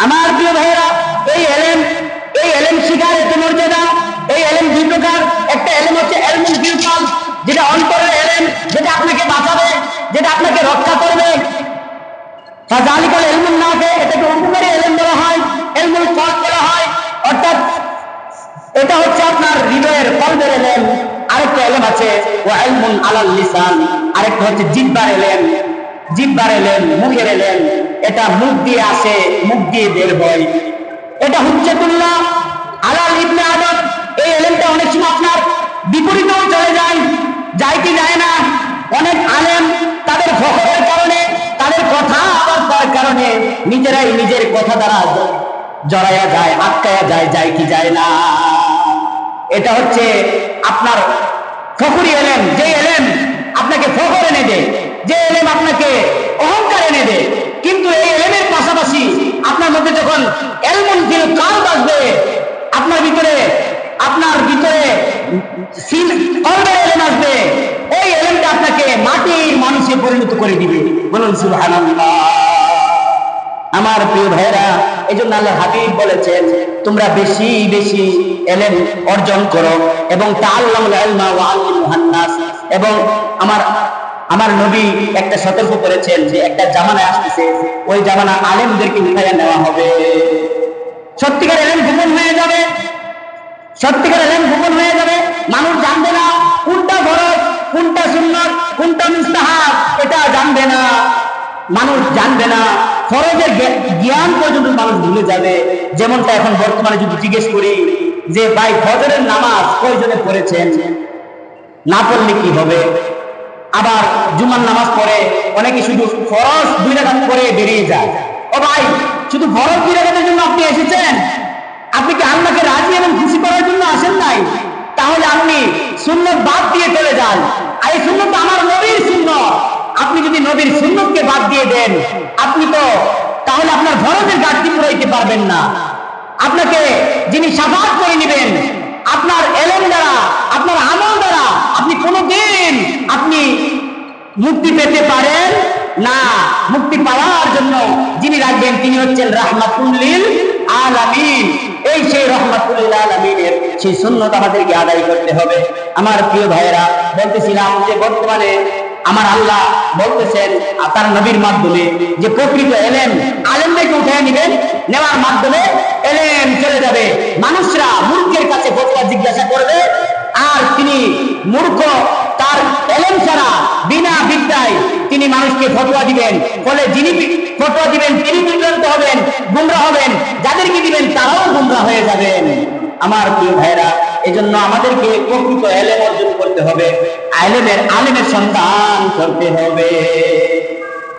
আমার প্রিয় ভাইয়েরা, এই এলেম শিখার একটি মর্যাদা। এই এলেম দুই প্রকার। একটা এলেম হচ্ছে এলমুল বিলকাল, যেটা অন্তরের এলেম, যেটা আপনাকে বাঁচাবে, যেটা আপনাকে রক্ষা করবে। ফাযালিকাল ইলমুন নাফি, এটাকে উপকারী এলেম বলা হয়, ইলমুল কলব বলা হয়। অর্থাৎ এটা হচ্ছে আপনার হৃদয়ের কলবের এলেম। আরেকটা এলেম আছে ওয়া ইলমুন আলাল লিসান, আরেকটা হচ্ছে জিহ্বার এলেম। জিহ্বার এলেম, মুখের এলেম, এটা মুখ দিয়ে আসে, মুখ দিয়ে বের হয়। এটা হুজ্জাতুল্লাহ আলাল ইবনে আদম। এই এলেমটা অনেক সময় আপনার বিপরীতেও চলে যায়, যায় কি যায় না। অনেক আলেম তাদের ফখরের কারণে, তাদের কথা আবার কারণে নিজেরাই নিজের কথা দ্বারা জড়ায়া যায়, আটকায়া যায়, যায় কি যায় না। এটা হচ্ছে আপনার ফখরি এলেম, যে এলেম আপনাকে ফখর এনে দেয়, যে এলেম আপনাকে অহংকার এনে দেয়। কিন্তু এই এলেমের পাশাপাশি আপনার মধ্যে যখন এলমুন ফিল কালব আসবে, আপনার ভিতরে কলবের এলেম আসবে, ওই এলেমটা আপনাকে মাটির মানুষে পরিণত করে দিবে। বলুন সুবহানাল্লাহ। আমার প্রিয় ভাইরা, এই জন্য আল্লাহর হাবিব বলেছেন, তোমরা বেশি বেশি এলেম অর্জন করো এবং তাআল্লামুল ইলমা ওয়া আল্লিমুহান নাস। এবং আমার নবী একটা সতর্ক করেছেন যে একটা জামানা আসতেছে, ওই জামানা আলেমদেরকে উঠাইয়া নেওয়া হবে। সত্যিকার এলেম গোপন হয়ে যাবে, সত্যিকার এলেম গোপন হয়ে যাবে। মানুষ জানবে না কোনটা ফরজ, কোনটা সুন্নাত, কোনটা মুস্তাহাব, এটা জানবে না। মানুষ জানবে না, ফরজের জ্ঞান পর্যন্ত মানুষ ভুলে যাবে। যেমনটা এখন বর্তমানে যদি জিজ্ঞেস করি যে ভাই ফজরের নামাজ কয়জনে পড়েছেন, না পড়লে কি হবে। আবার জুমার নামাজ পড়ে অনেকে শুধু ফরজ 2 রাকাত পড়ে বেরিয়ে যায়। ও ভাই, শুধু ফরজ 2 রাকাতের জন্য আপনি এসেছেন? আপনি কি আল্লাহকে রাজি এবং খুশি করার জন্য আসেন নাই? তাহলে আপনি সুন্নত বাদ দিয়ে চলে যান। আর এই সুন্নত আমার নবীর সুন্নত। আপনি যদি নবীর সুন্নতকে বাদ দিয়ে দেন, আপনি তো তাহলে আপনার ফরজের ঘাটতি পুরাইতে পারবেন না। আপনাকে যিনি শাফাআত করে নেবেন, আপনার এলেম দ্বারা, আপনার আমল দ্বারা আপনি কোনোদিন আপনি মুক্তি পেতে পারেন না। মুক্তি পাওয়ার জন্য যিনি রাখবেন তিনি হচ্ছেন রাহমাতুল লিল আলামিন। এই সেই রাহমাতুল লিল আলামিনের সেই সুন্নাত আমাদেরকে আদায় করতে হবে। আমার প্রিয় ভাইয়েরা, বলতেছিলাম যে বর্তমানে আমার আল্লাহ বলতেছেন তার নবীর মাধ্যমে যে প্রকৃত এলেম আলেমদেরকে উঠে নেবেন, নেওয়ার মাধ্যমে এলেম চলে যাবে। মানুষরা মূর্খের কাছে ফতোয়া জিজ্ঞাসা করবে, আর তিনি মূর্খ, তার এলেম ছাড়া বিনা বিদ্যায় তিনি মানুষকে ফতোয়া দিবেন। ফলে যিনি ফতোয়া দিবেন তিনি বিভ্রান্ত হবেন, গুমরাহ হবেন, যাদেরকে দিবেন তারাও গুমরাহ হয়ে যাবেন। আমার প্রিয় ভাইরা, এজন্য আমাদেরকে প্রকৃত এলেম অর্জন করতে হবে, আলেমের সন্ধান করতে হবে।